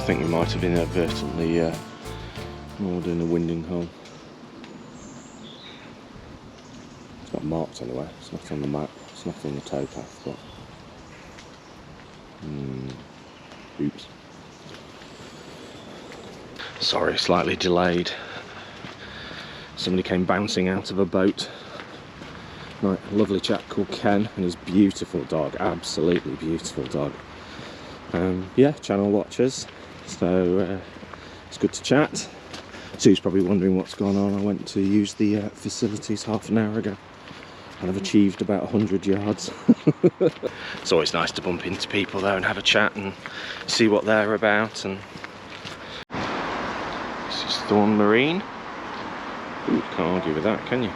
think we might have inadvertently moored in a winding hole. It's not marked anywhere, it's not on the map, it's not on the towpath, but... oops. Sorry, slightly delayed. Somebody came bouncing out of a boat. Right, a lovely chap called Ken and his beautiful dog, absolutely beautiful dog. Yeah, channel watchers, so it's good to chat. Sue's probably wondering what's gone on. I went to use the facilities half an hour ago and I've achieved about 100 yards. It's always nice to bump into people though and have a chat and see what they're about. And this is Thorn Marine. Ooh, can't argue with that, can you?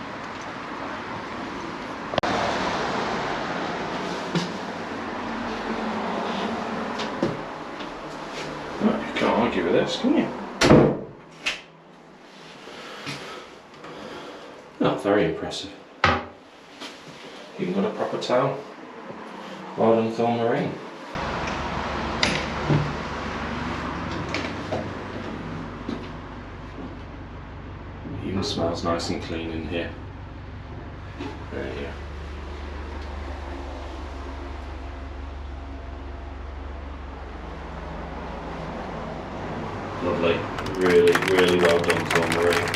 You can't argue with this, can you? Not very impressive. Even got a proper tail. Well done, Thorn Marine. Even smells nice and clean in here. There you go. Lovely. Really, really well done, Thorn Marine.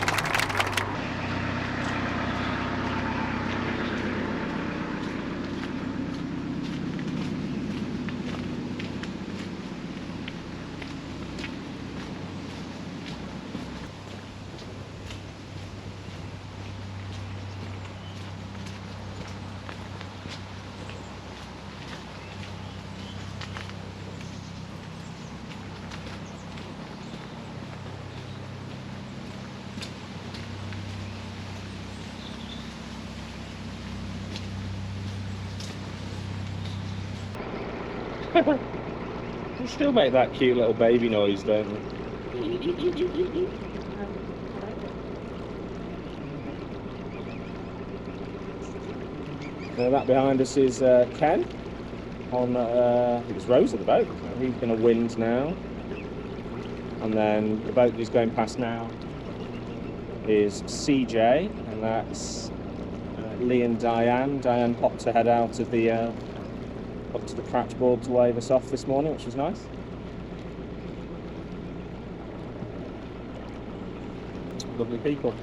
You still make that cute little baby noise, don't you? That behind us is Ken on, I think it's Rose at the boat. He's going to wind now. And then the boat he's going past now is CJ, and that's Lee and Diane. Diane popped her head out of the up to the cratch board to wave us off this morning, which was nice. Lovely people.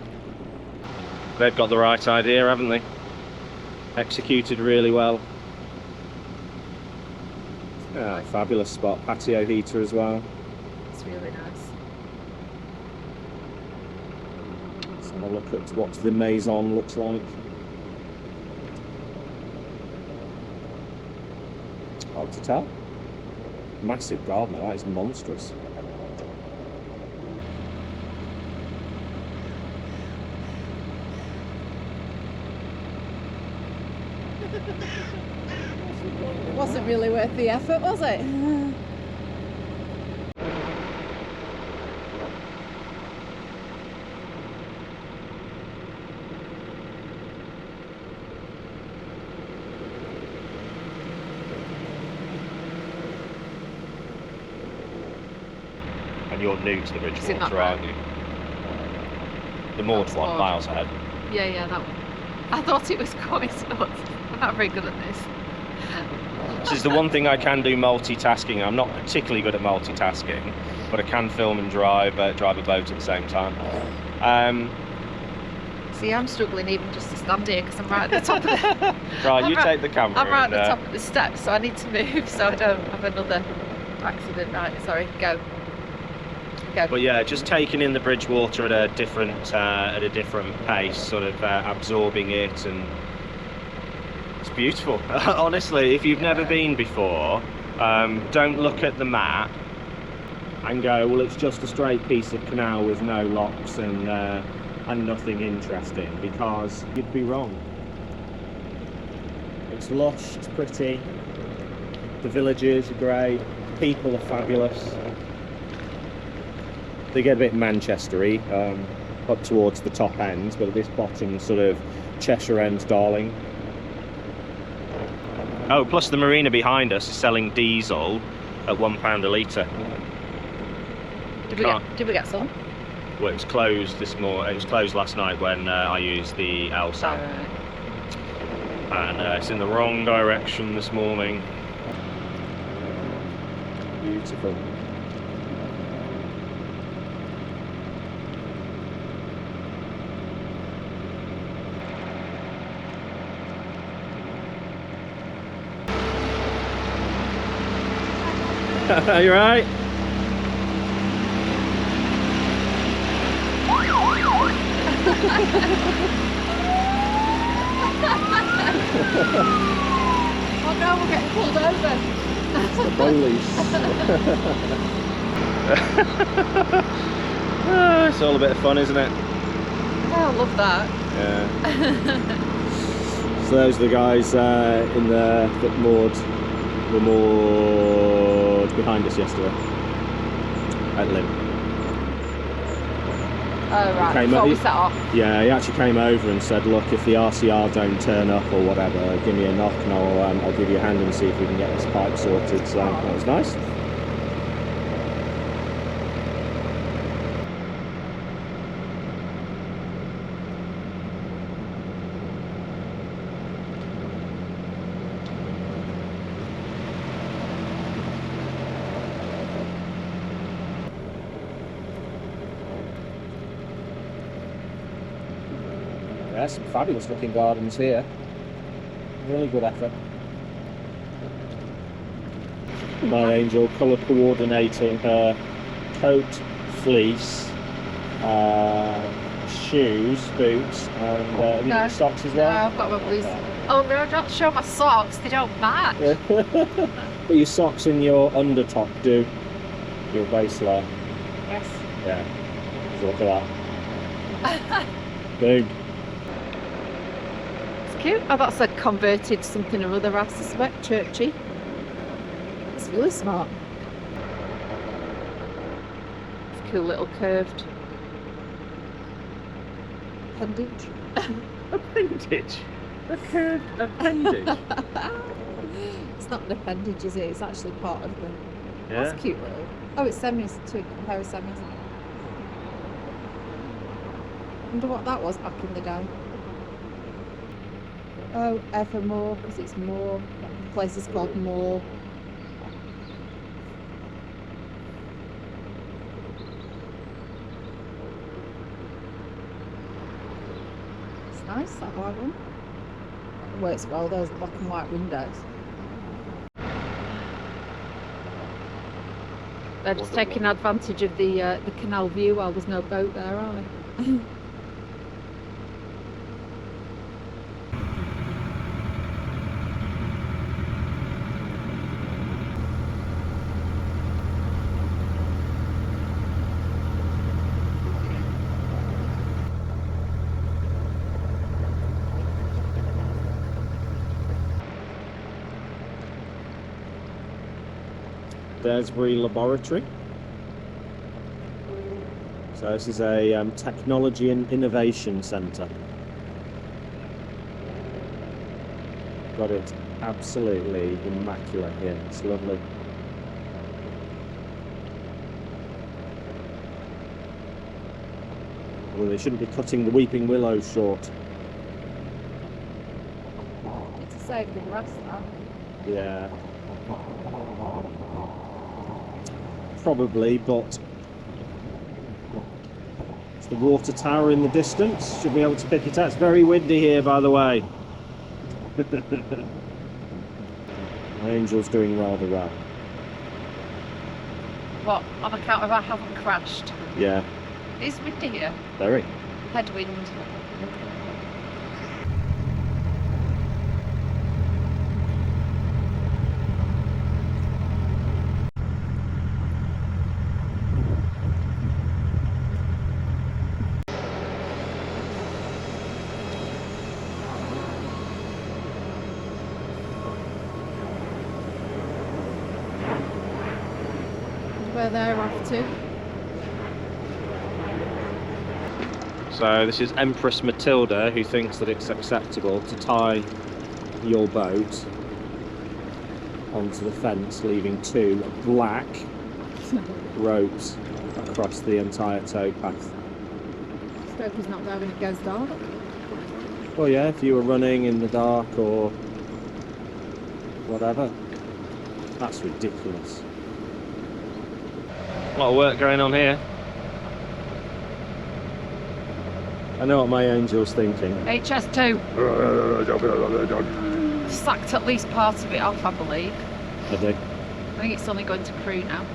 They've got the right idea, haven't they? Executed really well. Ah, fabulous spot. Patio heater as well. It's really nice. Let's have a look at what the maison looks like. Hard to tell. Massive garden, that is monstrous. It wasn't really worth the effort, was it? And you're new to the Bridgewater, aren't you? The moored one, miles ahead. Yeah, that one. I thought it was coming, so I'm not very good at this. This is the one thing I can do multitasking. I'm not particularly good at multitasking, but I can film and drive a boat at the same time. See, I'm struggling even just to stand here because I'm right at the top of the... Right, take the camera. I'm right at the top of the steps, so I need to move so I don't have another accident. Right, sorry, go. But yeah, just taking in the Bridgewater at a different pace, sort of absorbing it, and it's beautiful. Honestly, if you've never been before, don't look at the map and go, well, it's just a straight piece of canal with no locks and nothing interesting, because you'd be wrong. It's lush, it's pretty, the villages are great, people are fabulous. They get a bit Manchester-y up towards the top end, but at this bottom sort of Cheshire end, darling. Oh, plus the marina behind us is selling diesel at £1 a litre. Did we get some? Well, it was closed this morning. It was closed last night when I used the LSAT. And it's in the wrong direction this morning. Beautiful. You right? Oh no, we're getting pulled over. It's the police. It's all a bit of fun, isn't it? Oh, I love that. Yeah. So those are the guys in there that were moored behind us yesterday at Lynn. Oh right, before we set off. Yeah, he actually came over and said, look, if the RCR don't turn up or whatever, give me a knock and I'll give you a hand and see if we can get this pipe sorted. So that was nice. Yeah, some fabulous looking gardens here. Really good effort. My angel colour coordinating her coat, fleece, shoes, boots, and have you got your socks as well? No, I've got my blues. Oh no, don't show my socks, they don't match. But your socks and your undertop do. Your base layer. Yes. Yeah. So look at that. Boom. Cute. Oh, that's a converted something or other, I suspect, churchy. It's really smart. It's a cool little curved appendage. Appendage? A curved appendage? It's not an appendage, is it? It's actually part of the... Yeah. That's cute little... Oh, it's semis too. A pair of semis. Wonder what that was back in the day. Oh, Evermore, because it's more. The place is called More. It's nice, that white one. It works well, those black and white windows. They're just taking advantage of the canal view while there's no boat there, aren't they? DARESBURY Laboratory. So this is a technology and innovation centre. Got it absolutely immaculate here. It's lovely. Well, they shouldn't be cutting the weeping willows short. It's a save the grass, that. Yeah. Probably, but it's the water tower in the distance. Should be able to pick it out. It's very windy here, by the way. My angel's doing rather well. What? On account of I haven't crashed? Yeah. It's windy here. Very. Headwind. Where they're off to. So this is Empress Matilda, who thinks that it's acceptable to tie your boat onto the fence, leaving two black ropes across the entire towpath. Stoker's not there when it goes dark. Well, yeah, if you were running in the dark or whatever. That's ridiculous. A lot of work going on here. I know what my angel's thinking. HS2. Sacked at least part of it off, I believe. I do. I think it's only going to crew now.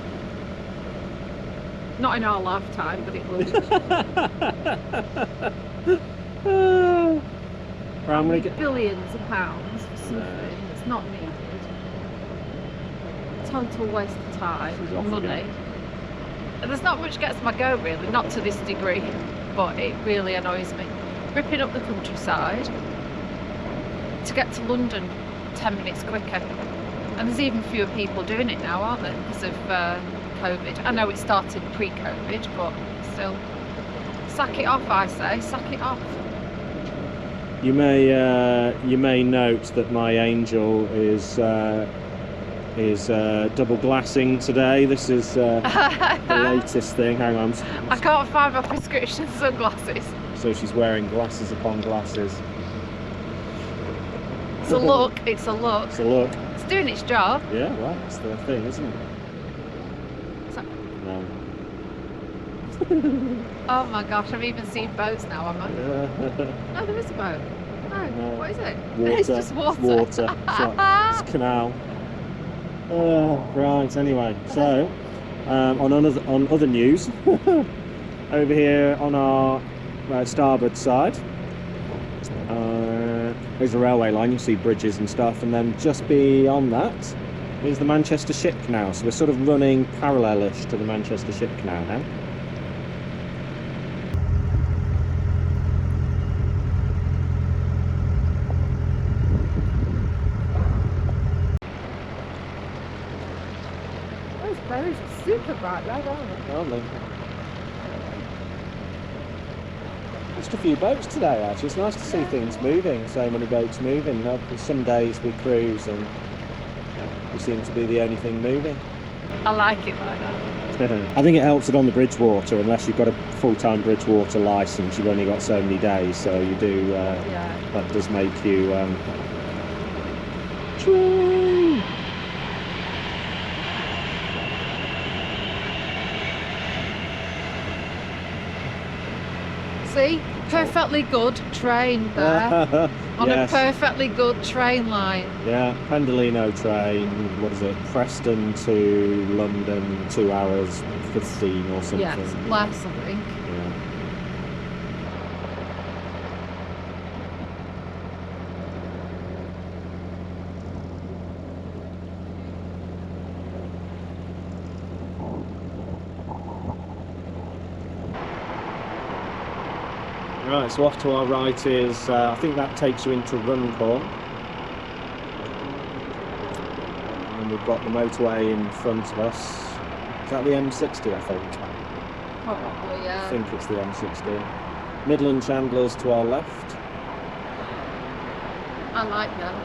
Not in our lifetime, but it will. Right, I'm gonna get billions of pounds for something that's not needed. Total waste of time, money. And there's not much gets my goat really, not to this degree, but it really annoys me. Ripping up the countryside to get to London 10 minutes quicker. And there's even fewer people doing it now, aren't there, because of COVID. I know it started pre-COVID, but still. Sack it off, I say, sack it off. You may note that my angel is double glassing today. This is the latest thing. Hang on. I can't find my prescription sunglasses. So she's wearing glasses upon glasses. It's a look. It's a look. It's a look. It's doing its job. Yeah, well, that's the thing, isn't it? No. Oh my gosh, I've even seen boats now, am I? No, there is a boat. No, what is it? Water. It's just water. It's water. It's a canal. Right, anyway, so on other news, over here on our starboard side, there's a railway line. You see bridges and stuff, and then just beyond that is the Manchester Ship Canal. So we're sort of running parallelish to the Manchester Ship Canal now. Those berries are super bright red, aren't they? Just a few boats today, actually. It's nice to see things moving, so many boats moving. Some days we cruise and we seem to be the only thing moving. I like it like that. I think it helps it on the Bridgewater. Unless you've got a full-time Bridgewater licence, you've only got so many days, so you do, that does make you See? Perfectly good train there. On a perfectly good train line. Yeah, Pendolino train, what is it? Preston to London, 2 hours 15 or something. Yes, less I think. Yeah. Right, so off to our right is, I think that takes you into Runcorn. And we've got the motorway in front of us. Is that the M60, I think? Probably, yeah. I think it's the M60. Midland Chandler's to our left. I like that.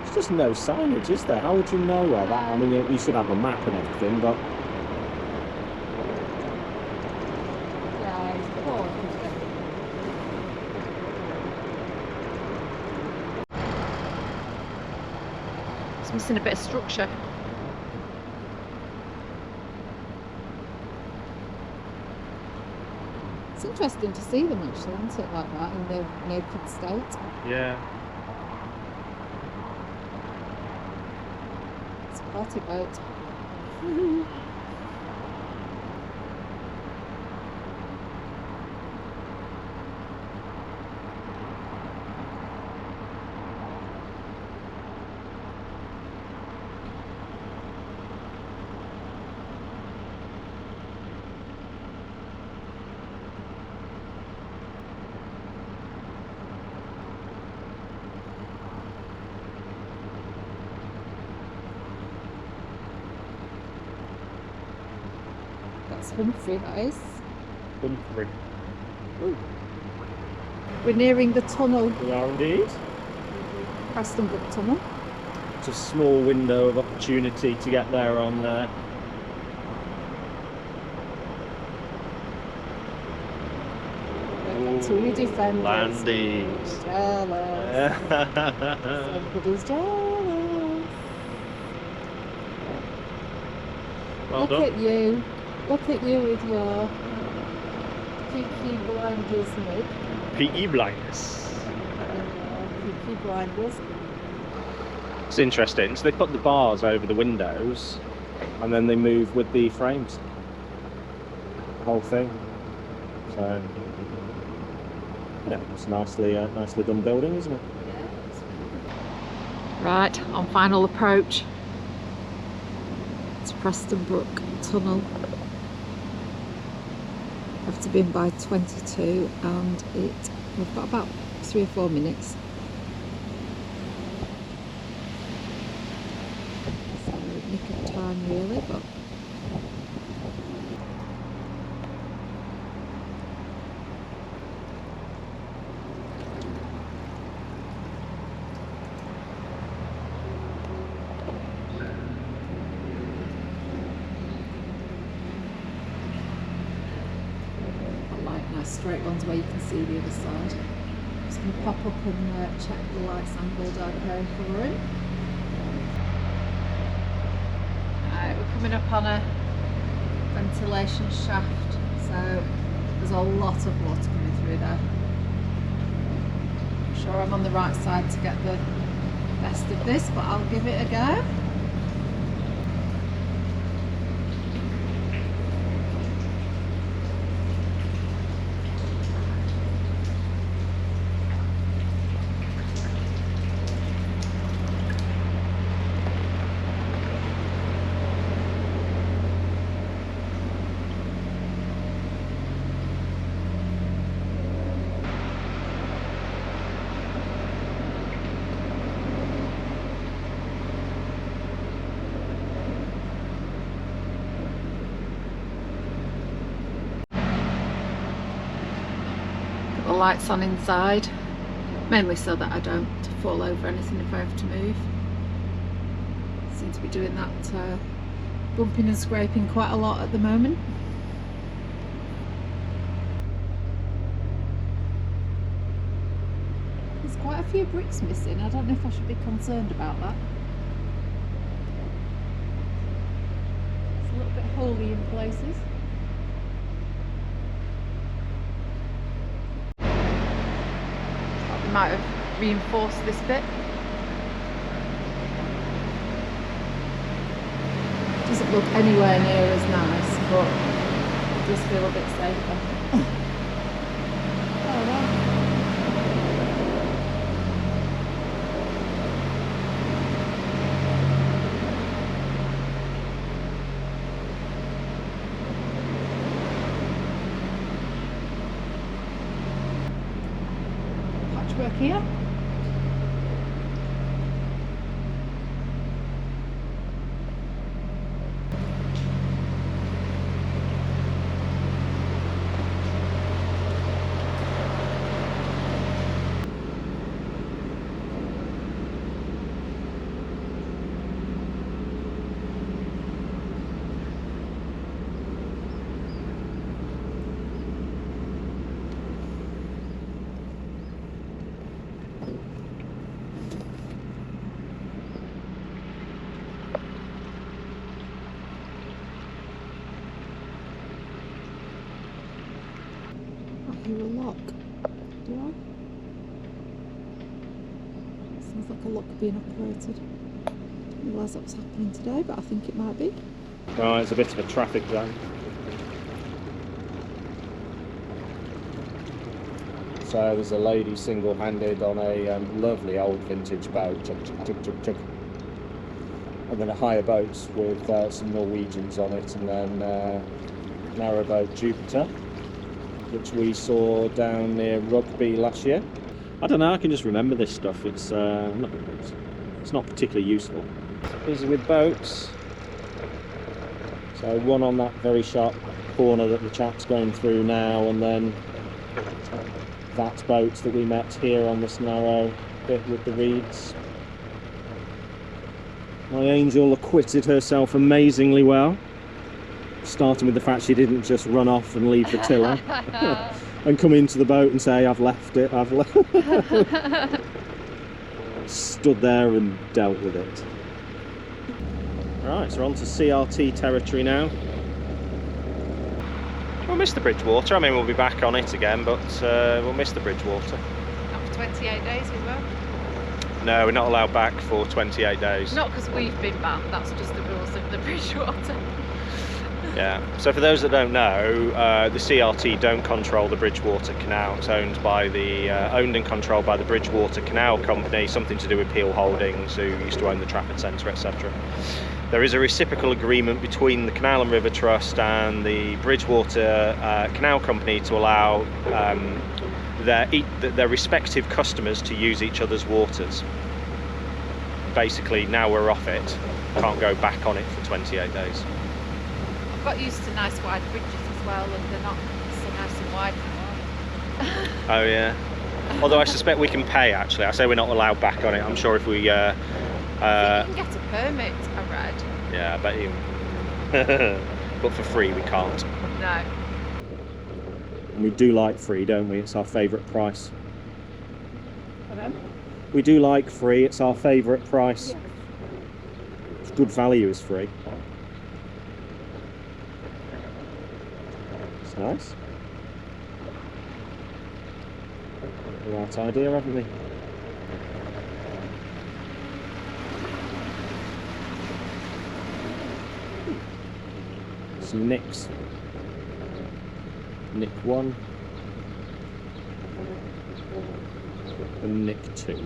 There's just no signage, is there? How would you know where that? I mean, you should have a map and everything, but... Missing a bit of structure. It's interesting to see them actually, isn't it, like that in their naked state? Yeah. It's a party boat. That's Humphrey, that is. Humphrey. Ooh. We're nearing the tunnel. We are indeed. Preston Brook tunnel. It's a small window of opportunity to get there on until we defend landings. Jealous. Somebody's jealous. Well Look done. at you. Look at you with your Peaky Blinders mid. Peaky Blinders. Peaky Blinders. It's interesting. So they put the bars over the windows, and then they move with the frames. The whole thing. So yeah, it's nicely done building, isn't it? Right, on final approach to Preston Brook tunnel. Have to be in by 22, and we've got about 3 or 4 minutes. So nick of time really, but straight ones where you can see the other side. I'm just going to pop up and check the lights angled okay for it. Right, we're coming up on a ventilation shaft, so there's a lot of water coming through there. I'm sure I'm on the right side to get the best of this, but I'll give it a go. The lights on inside, mainly so that I don't fall over anything if I have to move. Seem to be doing that bumping and scraping quite a lot at the moment. There's quite a few bricks missing. I don't know if I should be concerned about that. It's a little bit holy in places. Might have reinforced this bit. Doesn't look anywhere near as nice, but it does feel a bit safer. Oh well. Patchwork here. I hear a lock. Do I? Sounds like a lock being operated. Didn't realise that was happening today, but I think it might be. Right, it's a bit of a traffic jam. So there's a lady single-handed on a lovely old vintage boat, chug, chug, chug, chug, chug. And then a hire boat with some Norwegians on it, and then Narrowboat Jupiter, which we saw down near Rugby last year. I don't know, I can just remember this stuff. It's not particularly useful. Busy with boats. So one on that very sharp corner that the chap's going through now, and then that boat that we met here on this narrow bit with the reeds. My angel acquitted herself amazingly well, starting with the fact she didn't just run off and leave the tiller. and come into the boat and say, I've left it, I've left. Stood there and dealt with it. Right, so we're on to CRT territory now. We'll miss the Bridgewater. I mean, we'll be back on it again, but we'll miss the Bridgewater. Not for 28 days we will. No, we're not allowed back for 28 days. Not because we've been back, that's just the rules of the Bridgewater. Yeah, so for those that don't know, the CRT don't control the Bridgewater Canal. It's owned and controlled by the Bridgewater Canal Company, something to do with Peel Holdings, who used to own the Trafford Centre, etc. There is a reciprocal agreement between the Canal and River Trust and the Bridgewater Canal Company to allow their respective customers to use each other's waters. Basically, now we're off it, can't go back on it for 28 days. I've got used to nice wide bridges as well, and they're not so nice and wide anymore. Oh yeah. Although I suspect we can pay, actually. I say we're not allowed back on it. I'm sure if we... I think you can get a permit, I read. Yeah, I bet you. But for free we can't. No. And we do like free, don't we? It's our favourite price. Pardon? We do like free. It's our favourite price. Yeah. It's good value is free. It's nice. The right idea, haven't we? Some nicks. Nick 1 and Nick 2.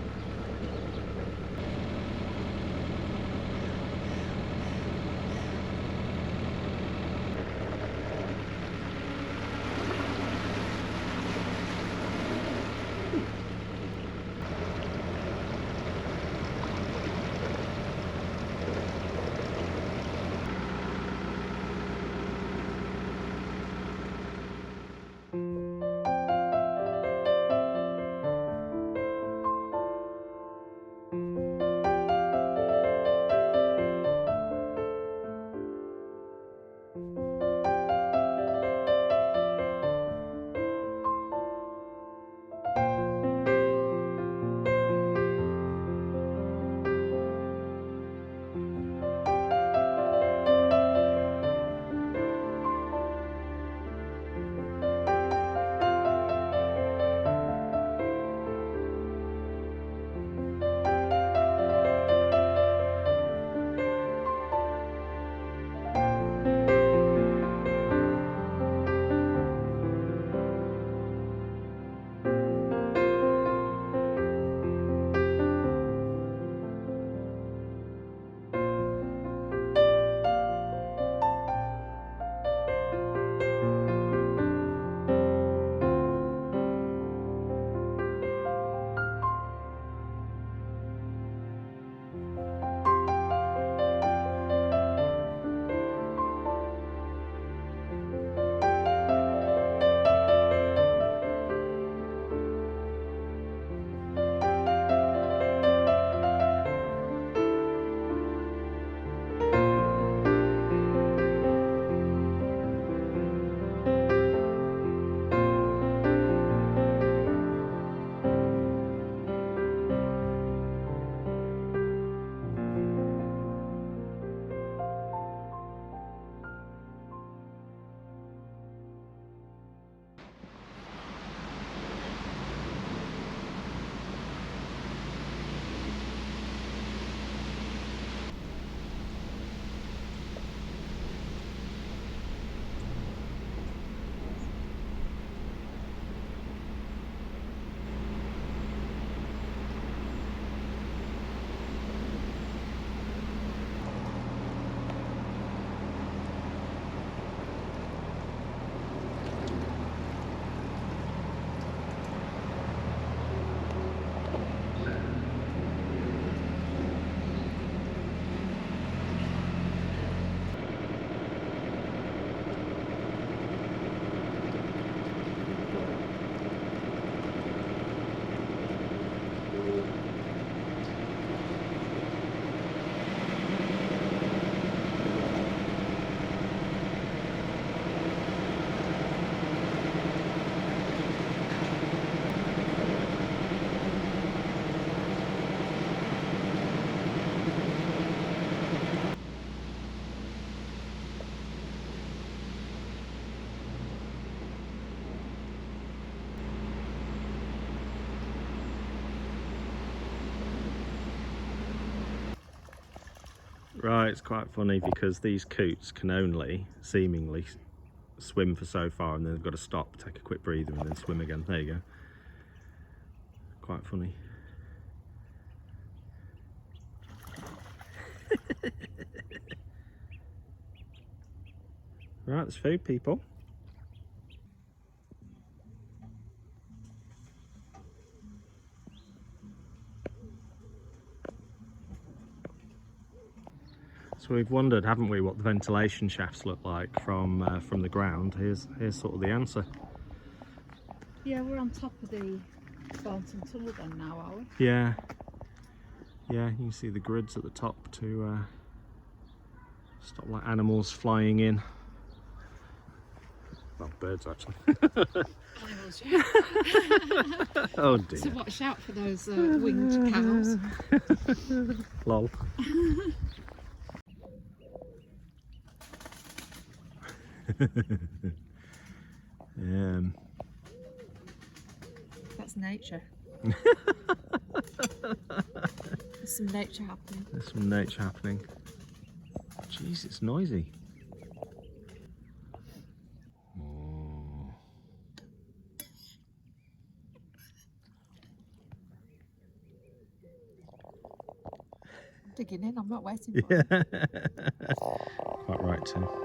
Right, it's quite funny because these coots can only seemingly swim for so far, and then they've got to stop, take a quick breather, and then swim again. There you go. Quite funny. Right, there's food, people. So we've wondered, haven't we, what the ventilation shafts look like from the ground. Here's sort of the answer. Yeah, we're on top of the BARNTON tunnel then now, are we? Yeah. Yeah, you can see the grids at the top to stop like animals flying in. Well, birds actually. Animals, yeah. Oh dear. So watch out for those winged cows. Lol. That's nature. There's some nature happening. There's some nature happening. Jeez, it's noisy. Oh. Digging in, I'm not waiting for it. Quite right too.